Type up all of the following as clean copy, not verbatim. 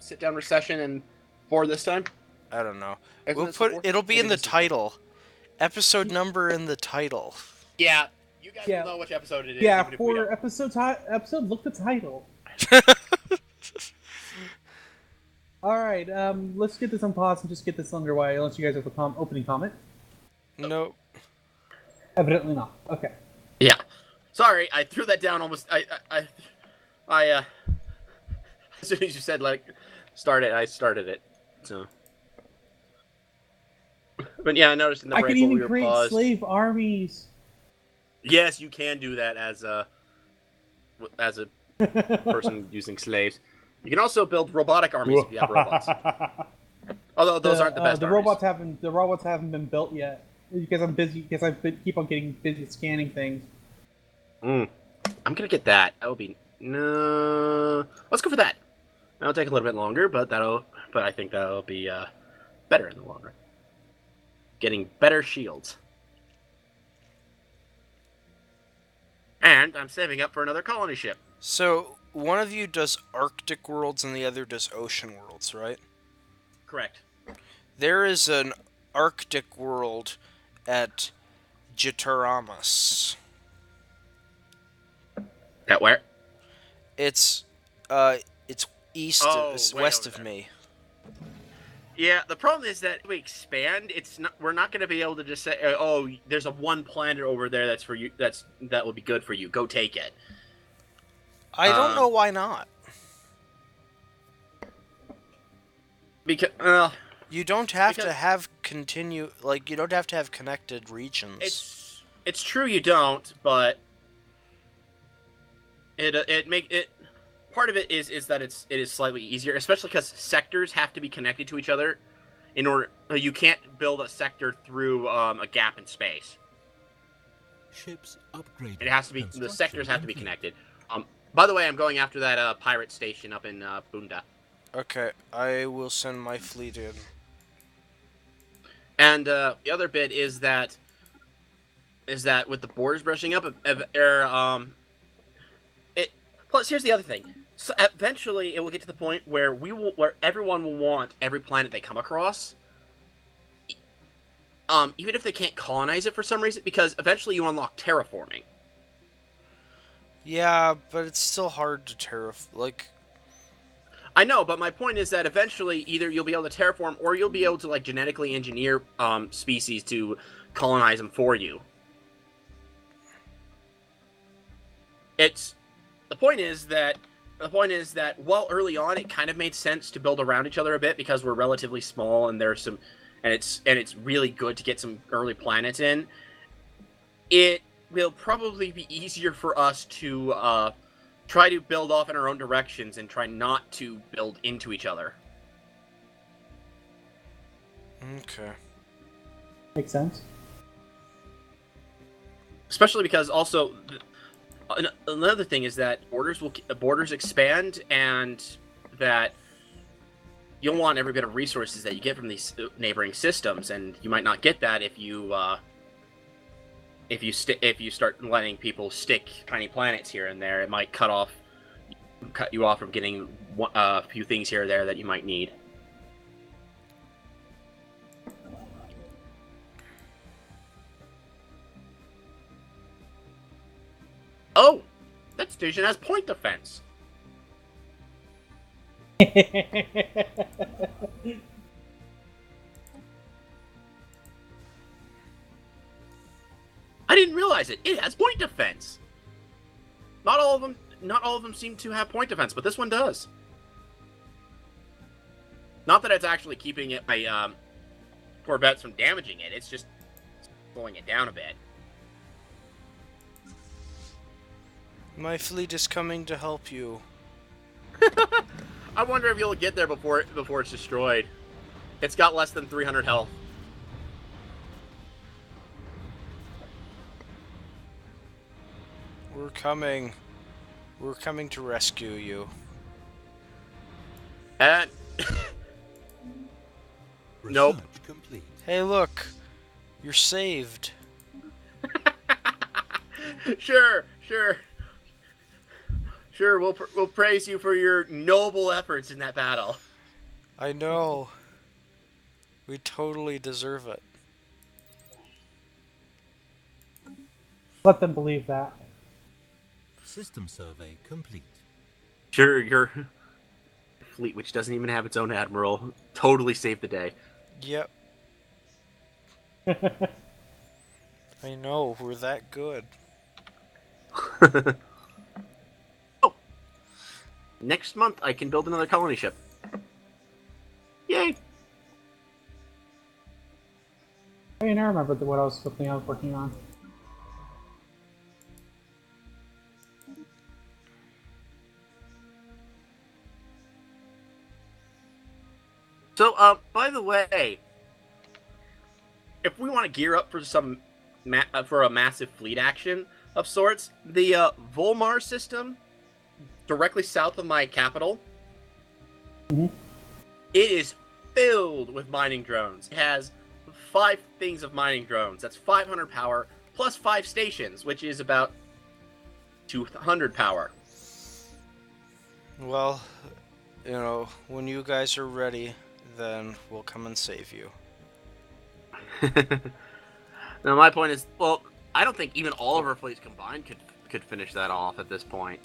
sit-down recession and 4 this time? I don't know. Isn't We'll this the put 4th? it'll be in Maybe the this is title. Episode number in the title. Yeah, you guys Yeah. will know which episode it is, Yeah, even if we for don't. episode, look the title. All right, let's get this on pause and just get this underway. Unless you guys have a opening comment. Nope. Evidently not. Okay. Yeah. Sorry, I threw that down almost. I as soon as you said start it, I started it. So. But yeah, I noticed in the I break can while we even were create paused. slave armies. Yes, you can do that as a person using slaves. You can also build robotic armies if you have robots. Although those aren't the best the armies. robots haven't been built yet because I'm busy. Because keep on getting busy scanning things. I'm gonna get that. That would be no. Let's go for that. That'll take a little bit longer, but I think that'll be better in the long run. Getting better shields. And I'm saving up for another colony ship. So one of you does Arctic worlds and the other does ocean worlds, right? Correct. There is an Arctic world at Jitaramas. At where? It's east, west of me. Yeah, the problem is that if we expand, we're not going to be able to just say, "Oh, there's a one planet over there that's for you. That will be good for you. Go take it." I don't know why not. Because you don't have to have you don't have to have connected regions. It's true you don't, but part of it is that it is slightly easier, especially because sectors have to be connected to each other in order. You can't build a sector through a gap in space. Ships upgraded. It has to be the sectors have to be connected. By the way, I'm going after that pirate station up in Bunda. Okay, I will send my fleet in. And the other bit is that with the borders brushing up, plus here's the other thing. So eventually, it will get to the point where where everyone will want every planet they come across, even if they can't colonize it for some reason, because eventually you unlock terraforming. Yeah, but it's still hard to I know, but my point is that eventually either you'll be able to terraform or you'll be able to genetically engineer species to colonize them for you. The point is that while early on it kind of made sense to build around each other a bit because we're relatively small and there's some and it's really good to get some early planets in. It will probably be easier for us to try to build off in our own directions and try not to build into each other. Okay. Makes sense. Especially because also another thing is that borders expand and that you'll want every bit of resources that you get from these neighboring systems, and you might not get that if you start letting people stick tiny planets here and there. It might cut you off from getting a few things here or there that you might need. Oh, that station has point defense. I didn't realize it. It has point defense. Not all of them seem to have point defense, but this one does. Not that it's actually keeping it my Corvettes from damaging it. It's just slowing it down a bit. My fleet is coming to help you. I wonder if you'll get there before it's destroyed. It's got less than 300 health. We're coming. We're coming to rescue you. And nope. Complete. Hey, look. You're saved. Sure. We'll praise you for your noble efforts in that battle. I know. We totally deserve it. Let them believe that. System survey complete. Sure, your fleet, which doesn't even have its own admiral, totally saved the day. Yep, I know. We're that good. Oh, next month I can build another colony ship. Yay! I mean, I remember what I was working on. So, by the way, if we want to gear up for for a massive fleet action of sorts, the Volmar system, directly south of my capital, Mhm. it is filled with mining drones. It has 5 things of mining drones. That's 500 power plus 5 stations, which is about 200 power. Well, when you guys are ready, then we'll come and save you. Now, my point is, well, I don't think even all of our fleets combined could finish that off at this point.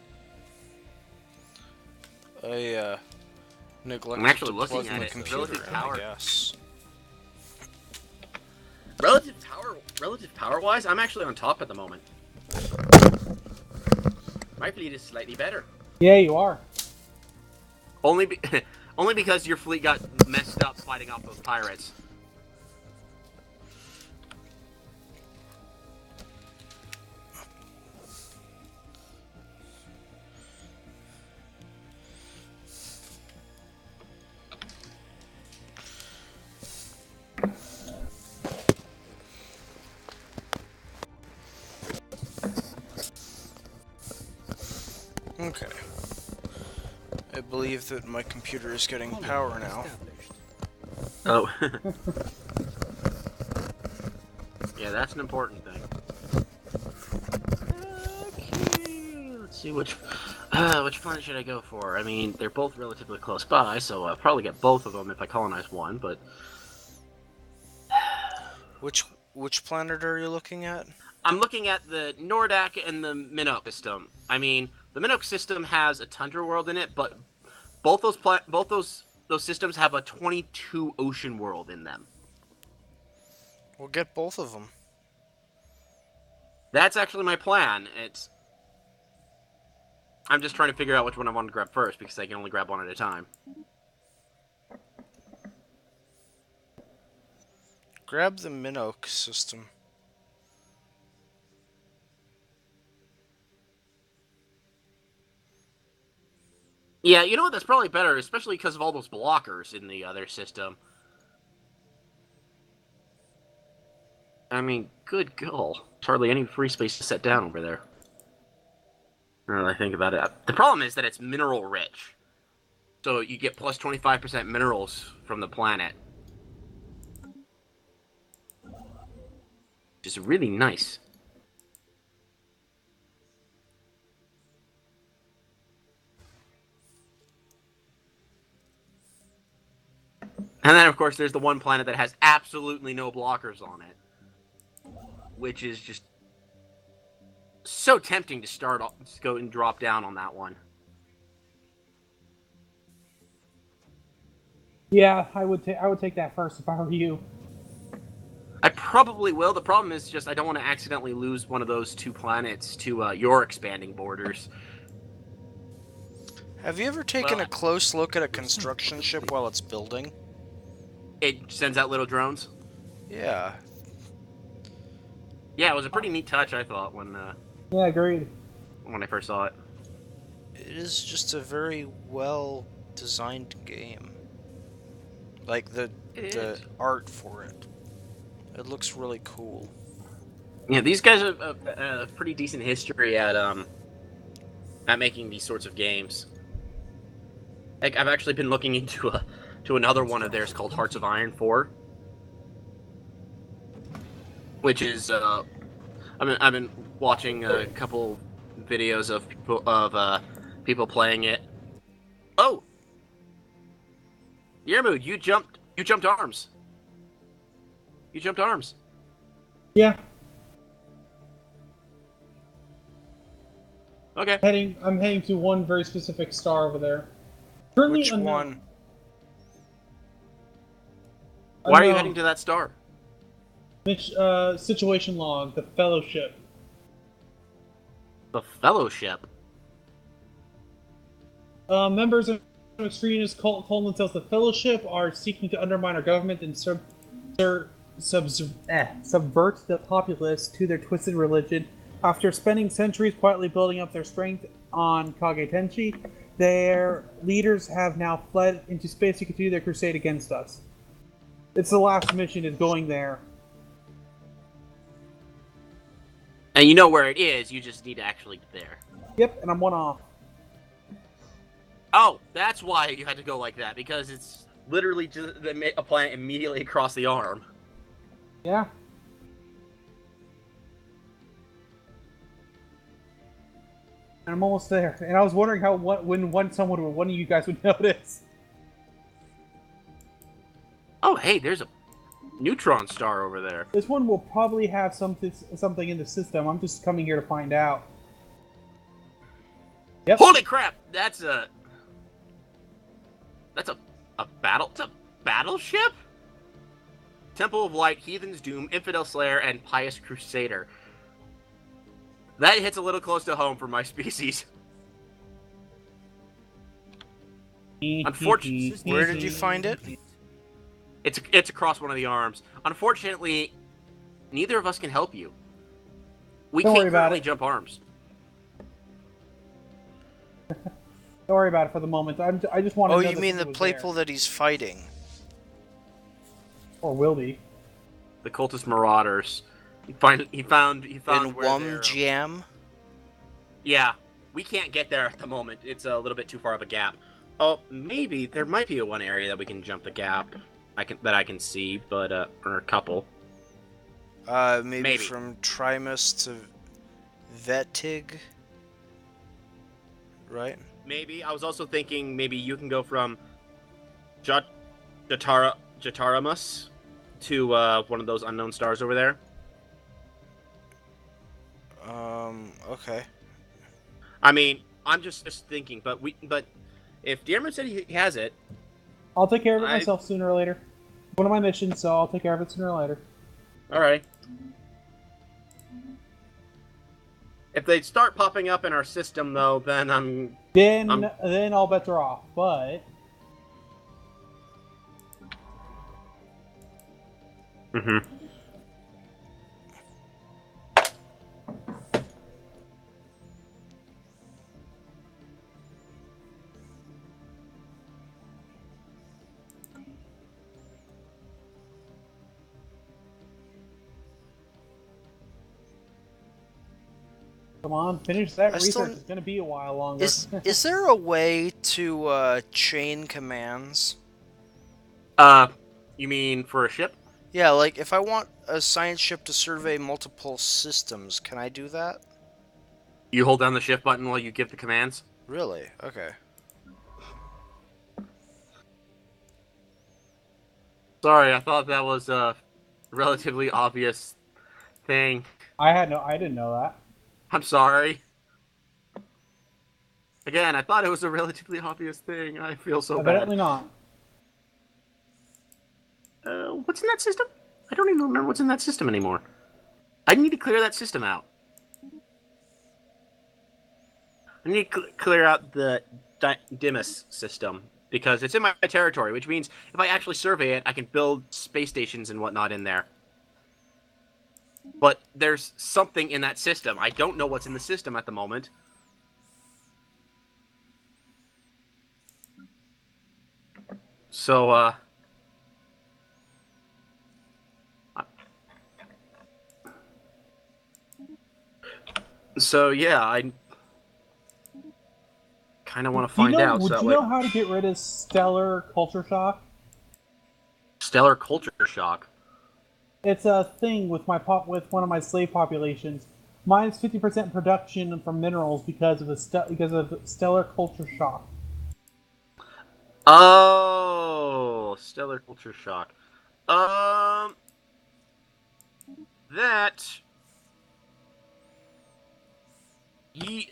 I neglected I'm actually to looking plug at my it. computer Relative in, power. I guess. Relative power-wise, I'm actually on top at the moment. My fleet is slightly better. Yeah, you are. Only because your fleet got messed up fighting off those pirates. Okay. I believe that my computer is getting power now. Oh. Yeah, that's an important thing. Okay, let's see which planet should I go for? I mean, they're both relatively close by, so I'll probably get both of them if I colonize one, but... Which planet are you looking at? I'm looking at the Nordak and the Minnow system. I mean, the Minnow system has a tundra world in it, but both those systems have a 22 ocean world in them. We'll get both of them. That's actually my plan. I'm just trying to figure out which one I want to grab first, because I can only grab one at a time. Grab the Minoc system. Yeah, you know what? That's probably better, especially because of all those blockers in the other system. I mean, good goal. There's hardly any free space to set down over there. Now that I think about it. The problem is that it's mineral rich. So you get plus 25% minerals from the planet. Which is really nice. And then, of course, there's the one planet that has absolutely no blockers on it. Which is just so tempting to go and drop down on that one. Yeah, I would take that first if I were you. I probably will. The problem is just I don't want to accidentally lose one of those 2 planets to your expanding borders. Have you ever taken a close look at a construction ship while it's building? It sends out little drones. Yeah. Yeah, it was a pretty neat touch, I thought, when Yeah, agreed. I first saw it. It is just a very well designed game. Like the art for it. It looks really cool. Yeah, these guys have a pretty decent history at making these sorts of games. Like, I've actually been looking into another one of theirs called Hearts of Iron 4, which is I've been watching a couple videos of people playing it. Oh, Yermood, you jumped arms. You jumped arms. Yeah. Okay. I'm heading to one very specific star over there. Currently Which unknown. one? Why are you Unknown. heading to that star? Situation log, the Fellowship. The Fellowship. Members of an extremist cult calling themselves the Fellowship are seeking to undermine our government and subvert the populace to their twisted religion. After spending centuries quietly building up their strength on Kage Tenchi, their leaders have now fled into space to continue their crusade against us. It's the last mission is going there. And you know where it is, you just need to actually get there. Yep, and I'm one off. Oh, that's why you had to go like that, because it's literally just a planet immediately across the arm. Yeah. And I'm almost there. And I was wondering when one of you guys would notice. Oh, hey, there's a neutron star over there. This one will probably have something in the system. I'm just coming here to find out. Yep. Holy crap! That's a battle. It's a battleship. Temple of Light, Heathen's Doom, Infidel Slayer, and Pious Crusader. That hits a little close to home for my species. Unfortunately, Where did you find it? it's across one of the arms. Unfortunately, neither of us can help you. We Don't worry can't about currently it. jump arms. Don't worry about it for the moment. I just want to. Oh, know you that mean this the was people there. that he's fighting? Or will be. The cultist marauders. He found In where Wum they're- Jam? Yeah, we can't get there at the moment. It's a little bit too far of a gap. Oh, maybe there might be one area that we can jump the gap. I can see, but or a couple. Maybe from Trimus to Vetig? Right? Maybe I was also thinking maybe you can go from Jataramus to one of those unknown stars over there. Okay. I mean, I'm just thinking, but if Dearman said he has it, I'll take care of it myself sooner or later. One of my missions, so I'll take care of it sooner or later. all right. If they start popping up in our system, though, then Then all bets are off. But come on, finish that research. It's gonna be a while longer. Is there a way to chain commands? You mean for a ship? Yeah, like if I want a science ship to survey multiple systems, can I do that? You hold down the shift button while you give the commands. Really? Okay. Sorry, I thought that was a relatively obvious thing. I didn't know that. I'm sorry. Again, I thought it was a relatively obvious thing. I feel so Evidently bad. not. What's in that system? I don't even remember what's in that system anymore. I need to clear that system out. I need to clear out the Dimas system, because it's in my territory, which means if I actually survey it, I can build space stations and whatnot in there. But there's something in that system. I don't know what's in the system at the moment. So, yeah, I kind of want to find out. Would you know how to get rid of stellar culture shock? Stellar culture shock. It's a thing with with one of my slave populations. Minus 50% production from minerals because of stellar culture shock. Oh. spoiler culture shock. That you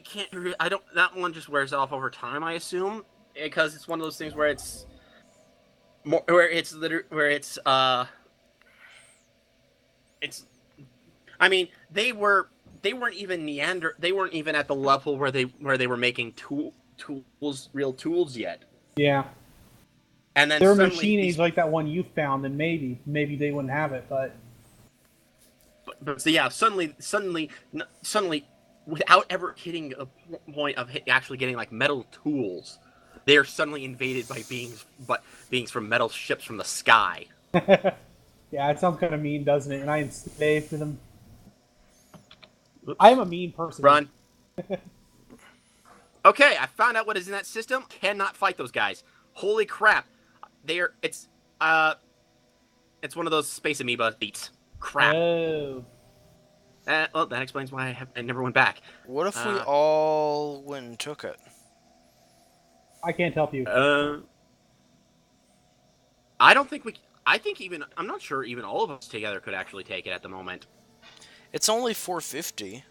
can't. I don't. That one just wears off over time, I assume, because it's one of those things where it's more, where it's it's. I mean, they weren't even They weren't even at the level where they were making real tools yet. Yeah. And then They were suddenly machine age like that one you found, then maybe they wouldn't have it, but so yeah, suddenly, without ever hitting a point of actually getting like metal tools, they are suddenly invaded by beings from metal ships from the sky. yeah, it sounds kind of mean, doesn't it? And I enslaved them. Oops. I am a mean person. Run. Okay, I found out what is in that system. Cannot fight those guys. Holy crap! It's one of those space amoeba beats. Crap. Oh. Well, that explains why I never went back. What if we all went and took it? I can't help you. I don't think we. I think even I'm not sure even all of us together could actually take it at the moment. It's only 450.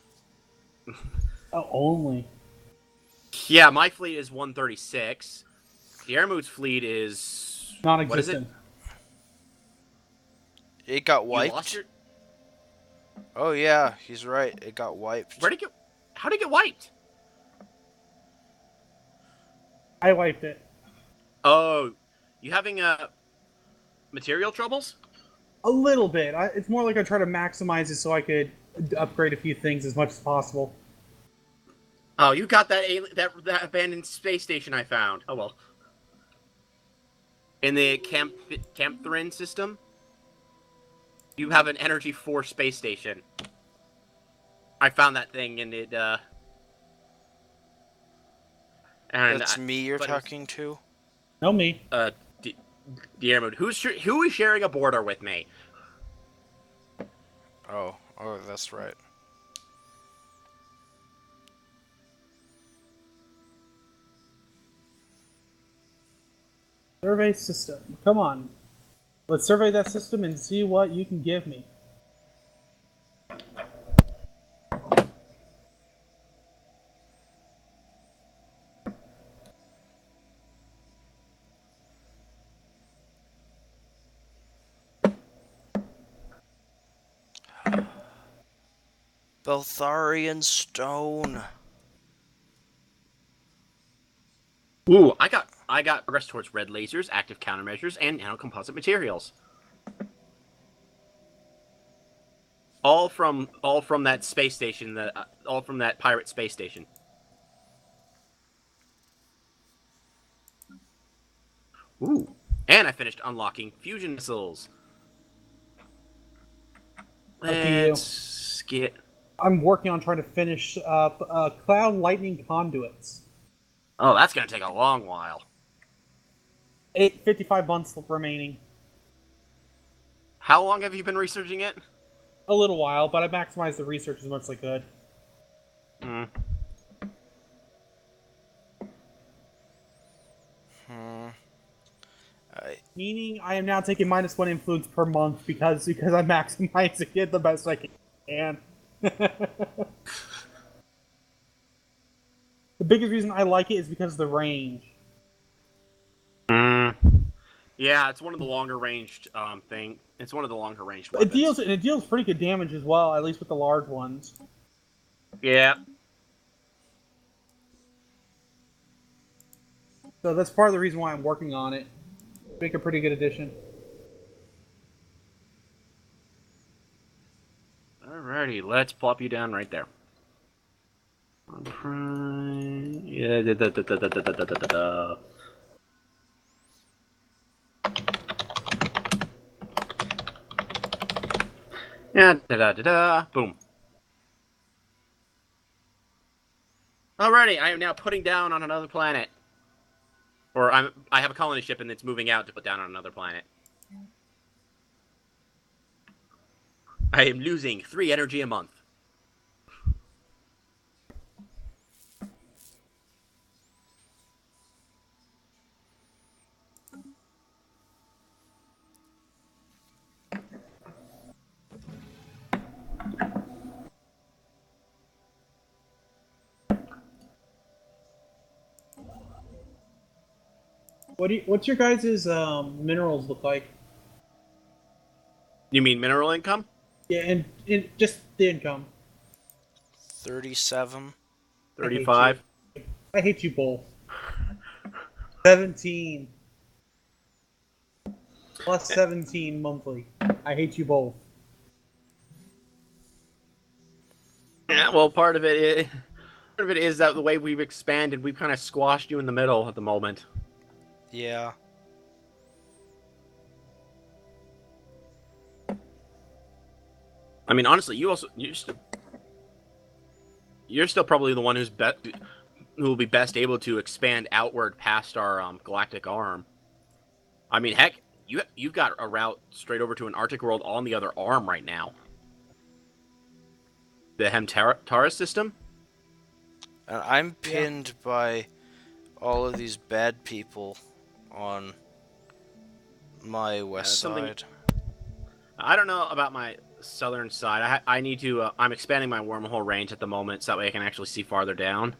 Oh, only. Yeah, my fleet is 136. Diarmu's fleet is Non-existent. What is It got it? You wiped. lost your... Oh yeah, he's right. It got wiped. Where'd it get? How did it get wiped? I wiped it. Oh, you having material troubles? A little bit. It's more like I try to maximize it so I could upgrade a few things as much as possible. Oh, you got that that abandoned space station I found. Oh well. In the Camp system, you have an Energy 4 space station. I found that thing, and it. That's me you're talking to? No, me. Diarmu, who is sharing a border with me? Oh, that's right. Survey system. Come on. Let's survey that system and see what you can give me. Beltharian stone. Ooh, I got progress towards red lasers, active countermeasures, and nanocomposite materials. All from that space station, all from that pirate space station. Ooh, and I finished unlocking fusion missiles. Let's get. I'm working on trying to finish up cloud lightning conduits. Oh, that's gonna take a long while. 55 months remaining. How long have you been researching it? A little while, but I maximized the research as much as I could. Meaning, I am now taking -1 influence per month because I'm maximizing it the best I can. The biggest reason I like it is because of the range. Yeah, it's one of the longer ranged thing. It's one of the longer ranged weapons. It deals pretty good damage as well, at least with the large ones. Yeah. So that's part of the reason why I'm working on it. Make a pretty good addition. Alrighty, let's plop you down right there. Yeah, Yeah, boom. Alrighty, I am now putting down on another planet. Or I have a colony ship and it's moving out to put down on another planet. I am losing 3 energy a month. What's your guys' minerals look like? You mean mineral income? Yeah, and just the income. 37. I hate 35. you. I hate you both. 17 plus 17 monthly. I hate you both. Yeah, well, part of it is that the way we've expanded, we've kind of squashed you in the middle at the moment. Yeah. I mean, honestly, you're still probably the one who will be best able to expand outward past our galactic arm. I mean, heck, you've got a route straight over to an Arctic world on the other arm right now. The Hemtara system. And I'm pinned by all of these bad people on my west side. I don't know about my southern side. I need to. I'm expanding my wormhole range at the moment, so that way I can actually see farther down.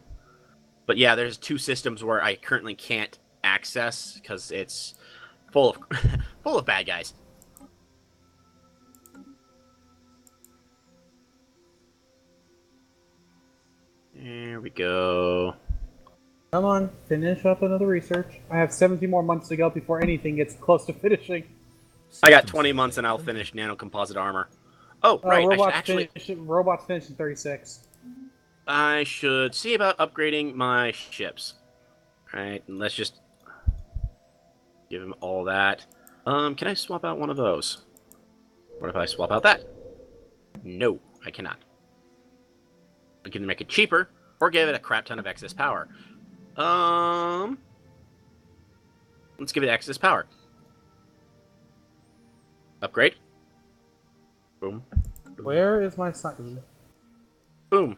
But yeah, there's 2 systems where I currently can't access because it's full of full of bad guys. There we go. Come on, finish up another research. I have 17 more months to go before anything gets close to finishing. I got 20 months and I'll finish nanocomposite armor. Oh, right. Robots finish in 36. I should see about upgrading my ships. Alright, and let's just give him all that. Can I swap out one of those? What if I swap out that? No, I cannot. I can make it cheaper, or give it a crap ton of excess power. Let's give it excess power. Upgrade. Boom. Where is my sign? Boom.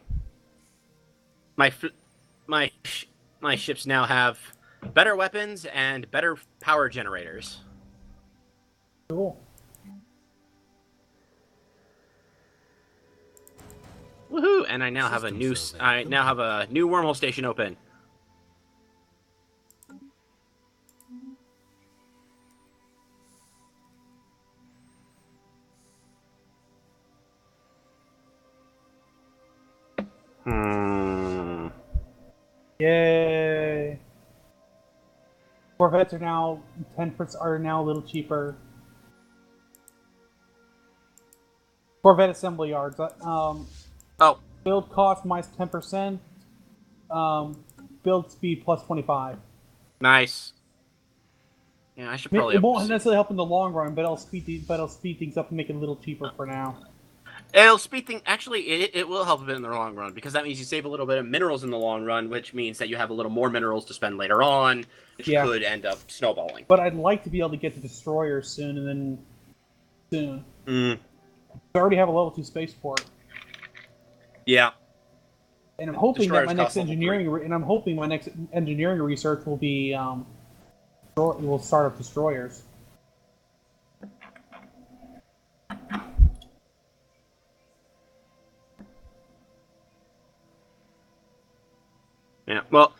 My ships now have better weapons and better power generators. Cool. Woohoo! And I now have a new wormhole station open. Yay! Corvettes are now 10% are now a little cheaper. Corvette assembly yards. Oh, Build cost minus 10%. Build speed plus 25. nice. Yeah, I should probably. It won't necessarily help in the long run, but it'll speed things up and make it a little cheaper for now. It'll speed things. Actually, it will help a bit in the long run because that means you save a little bit of minerals in the long run, which means that you have a little more minerals to spend later on, which could end up snowballing. But I'd like to be able to get to destroyers soon, and then soon. I already have a level 2 spaceport. Yeah. And I'm hoping Destroyers that my next engineering research will be will start up destroyers. Yeah, well,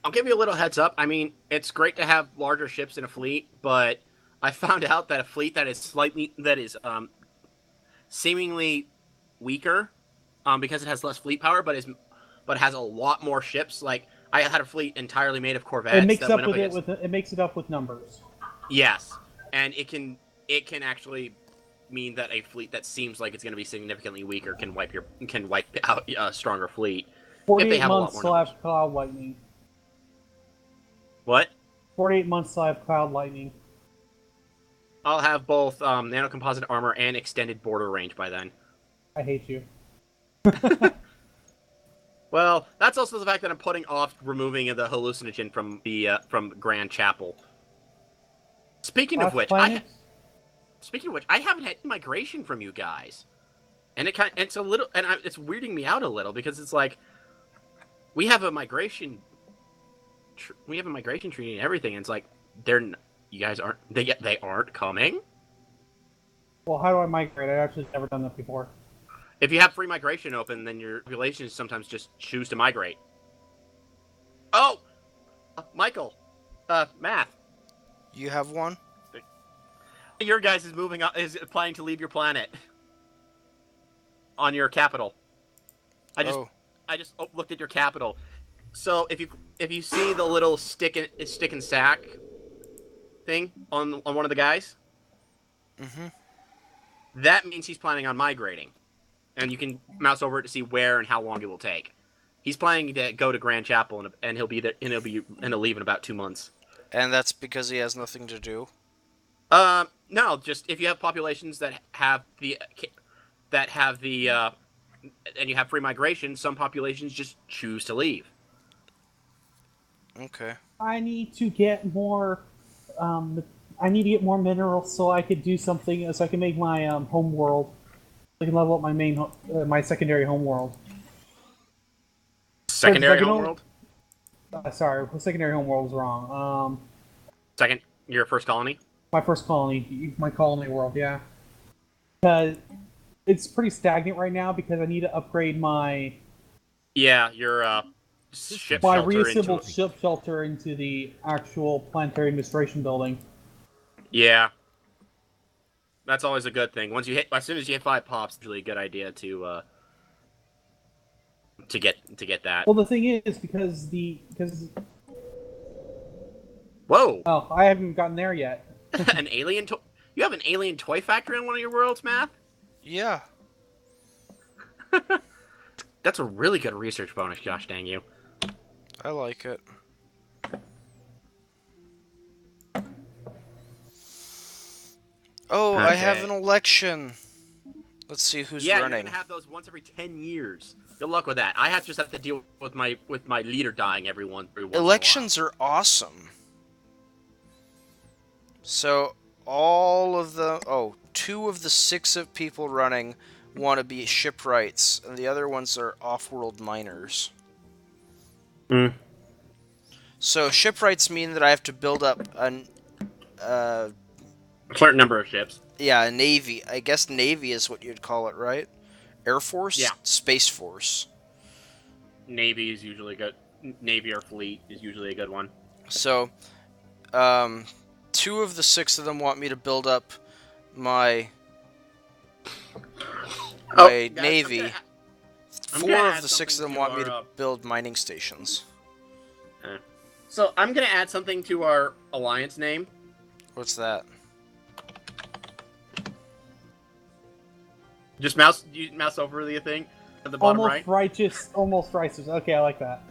I'll give you a little heads up. I mean, it's great to have larger ships in a fleet, but I found out that a fleet that is seemingly weaker, because it has less fleet power, but has a lot more ships. Like I had a fleet entirely made of Corvettes. It makes it up with numbers. Yes, and it can actually mean that a fleet that seems like it's going to be significantly weaker can wipe out a stronger fleet. 48 months till I have Cloud Lightning. What? 48 months till I have Cloud Lightning. I'll have both nanocomposite armor and extended border range by then. I hate you. Well, that's also the fact that I'm putting off removing the hallucinogen from Grand Chapel. Speaking of which, I haven't had migration from you guys, and it's weirding me out a little because it's like we have a migration treaty and everything, and it's like they aren't coming. Well, how do I migrate? I've actually never done that before. If you have free migration open, then your populations sometimes just choose to migrate. Oh, Michael, Math. You have one? Your guys is moving up, is planning to leave your planet on your capital. I just looked at your capital. So if you see the little stick and sack thing on one of the guys, that means he's planning on migrating, and you can mouse over it to see where and how long it will take. He's planning to go to Grand Chapel, and he'll be there, and he'll leave in about 2 months. And that's because he has nothing to do? No, just if you have populations that have the and you have free migration, some populations just choose to leave. Okay. I need to get more. I need to get more minerals so I could do something. So I can make my home world. I can level up my my secondary home world. Secondary home world. Sorry, secondary home world was wrong. Your first colony. My first colony, my colony world, yeah. Because it's pretty stagnant right now because I need to upgrade my... Yeah, your ship my shelter reassembled ship shelter into the actual planetary administration building. Yeah. That's always a good thing. As soon as you hit 5 pops, it's really a good idea to get that. Well, the thing is, because Whoa! Oh, I haven't gotten there yet. An alien toy? You have an alien toy factory in one of your worlds, Math? Yeah. That's a really good research bonus, gosh dang you. I like it. Oh, okay. I have an election. Let's see who's running. Yeah, you're gonna have those once every 10 years. Good luck with that. I just have to deal with my leader dying every once Elections are awesome. So all of the 2 of the 6 of people running want to be shipwrights, and the other ones are off-world miners. So shipwrights mean that I have to build up a certain number of ships. Yeah, a navy. I guess navy is what you'd call it, right? Air Force? Yeah. Space Force. Navy is usually good. Navy or fleet is usually a good one. So, 2 of the 6 of them want me to build up my navy. 4 of the 6 of them want me to build mining stations. So I'm gonna add something to our alliance name. What's that? Just mouse over the thing at the bottom right. Almost righteous. Okay, I like that.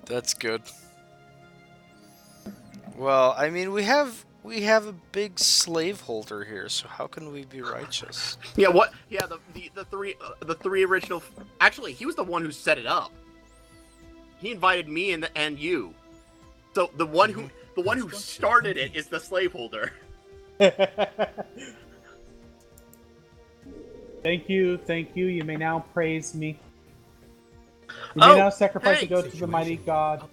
That's good. Well, I mean, we have a big slaveholder here, so how can we be righteous? Yeah, what? Yeah, the three original. Actually, he was the one who set it up. He invited me and you. So the one who started it is the slaveholder. Thank you. You may now praise me. You may now sacrifice a goat to the mighty God,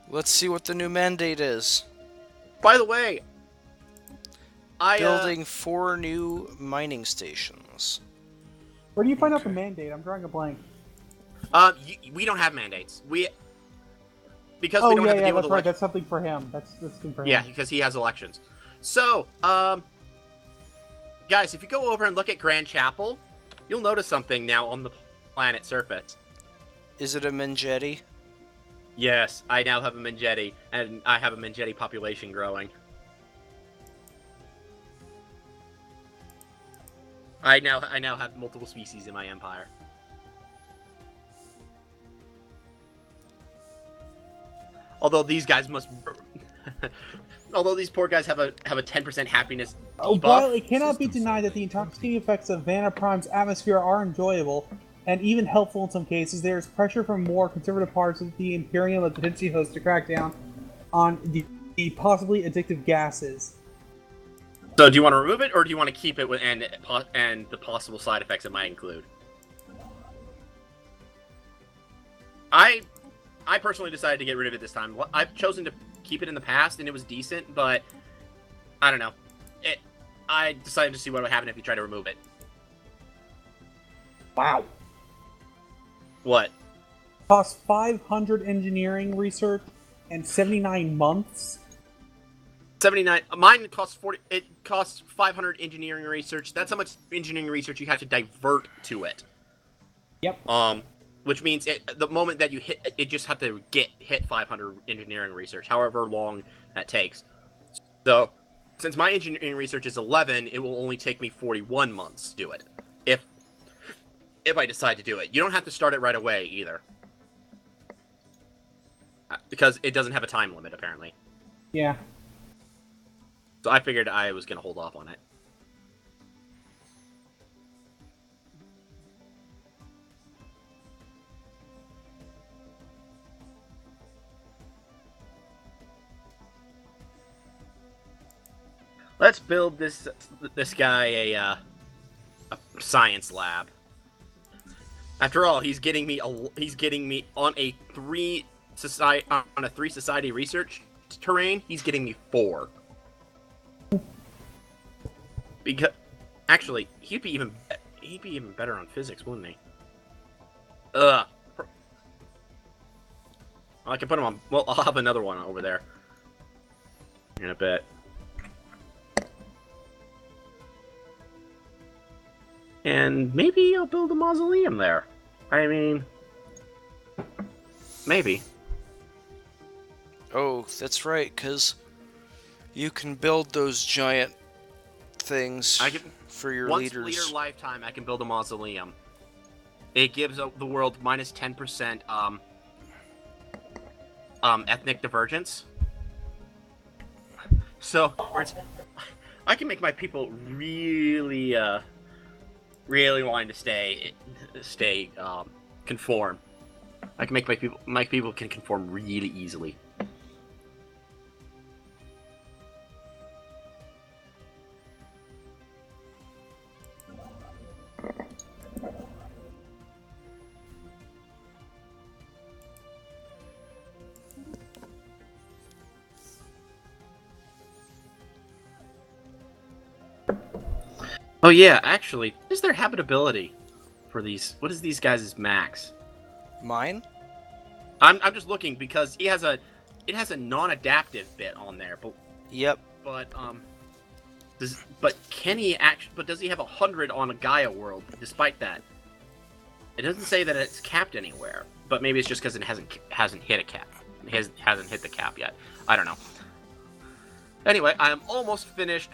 Let's see what the new mandate is. By the way, building 4 new mining stations. Where do you find out the mandate? I'm drawing a blank. We don't have mandates. Because we don't have to deal with that's right. That's something for him. That's something for him. Yeah, because he has elections. So, guys, if you go over and look at Grand Chapel, you'll notice something now on the planet's surface. Is it a Menjetti? Yes, I now have a Menjetti, and I have a Menjetti population growing. I now have multiple species in my empire. Although these guys although these poor guys have a 10% happiness debuff. But it cannot be denied that the intoxicating effects of Vanna Prime's atmosphere are enjoyable, and even helpful in some cases. There is pressure from more conservative parts of the Imperium and potentially hosts to crack down on the possibly addictive gases. So do you want to remove it, or do you want to keep it with and the possible side effects it might include? I personally decided to get rid of it this time. I've chosen to keep it in the past, and it was decent, but I don't know. I decided to see what would happen if you try to remove it. Wow. What? Costs 500 engineering research and 79 months. 79. Mine costs 40. It costs 500 engineering research. That's how much engineering research you have to divert to it. Yep. Which means the moment that you hit, you just have to hit 500 engineering research, however long that takes. So, since my engineering research is 11, it will only take me 41 months to do it. If I decide to do it, you don't have to start it right away either, because it doesn't have a time limit apparently. Yeah. So I figured I was gonna hold off on it. Let's build this guy a science lab. After all, he's getting me on a 3 society research terrain. He's getting me 4. Because actually, he'd be even better on physics, wouldn't he? Ugh. I can put him on. Well, I'll have another one over there in a bit. And maybe I'll build a mausoleum there. I mean, maybe. Oh, that's right, because you can build those giant things for your leaders. Once leader lifetime, I can build a mausoleum. It gives the world minus 10% ethnic divergence. So I can make my people really really wanting to stay conform. I can make my people can conform really easily. Oh yeah, actually, what is their habitability for these? What is these guys' max? Mine? I'm just looking because it has a non-adaptive bit on there, but Yep. but does he have 100 on a Gaia world? Despite that, it doesn't say that it's capped anywhere. But maybe it's just because it hasn't hit a cap. It hasn't hit the cap yet. I don't know. Anyway, I'm almost finished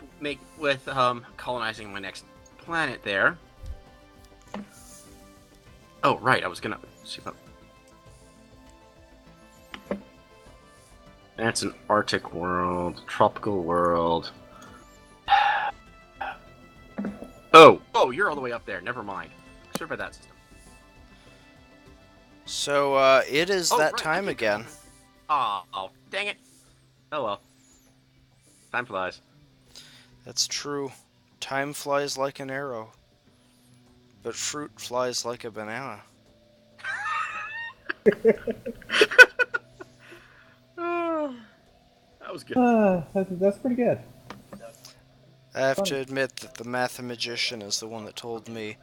with colonizing my next planet there. Oh, right, I was gonna see if that's an Arctic world, tropical world. Oh, you're all the way up there. Never mind. Sure about that system. So, it is that right, time again. Oh, dang it. Oh well. Time flies. That's true. Time flies like an arrow. But fruit flies like a banana. Oh, that was good. That's pretty good. I have to admit that the mathemagician is the one that told me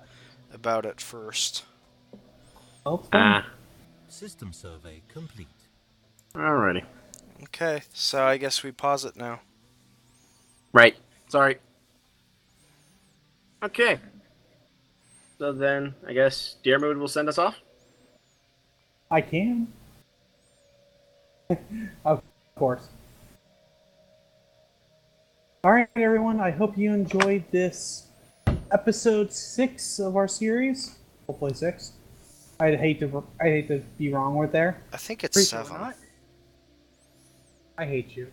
about it first. Well, fun. System survey complete. Alrighty. Okay, so I guess we pause it now. Right. Sorry. Okay. So then, I guess Dearmood will send us off? I can. Of course. Alright, everyone. I hope you enjoyed this episode 6 of our series. Hopefully 6. I'd hate to be wrong with there. I think it's Pretty sure 7. not. I hate you.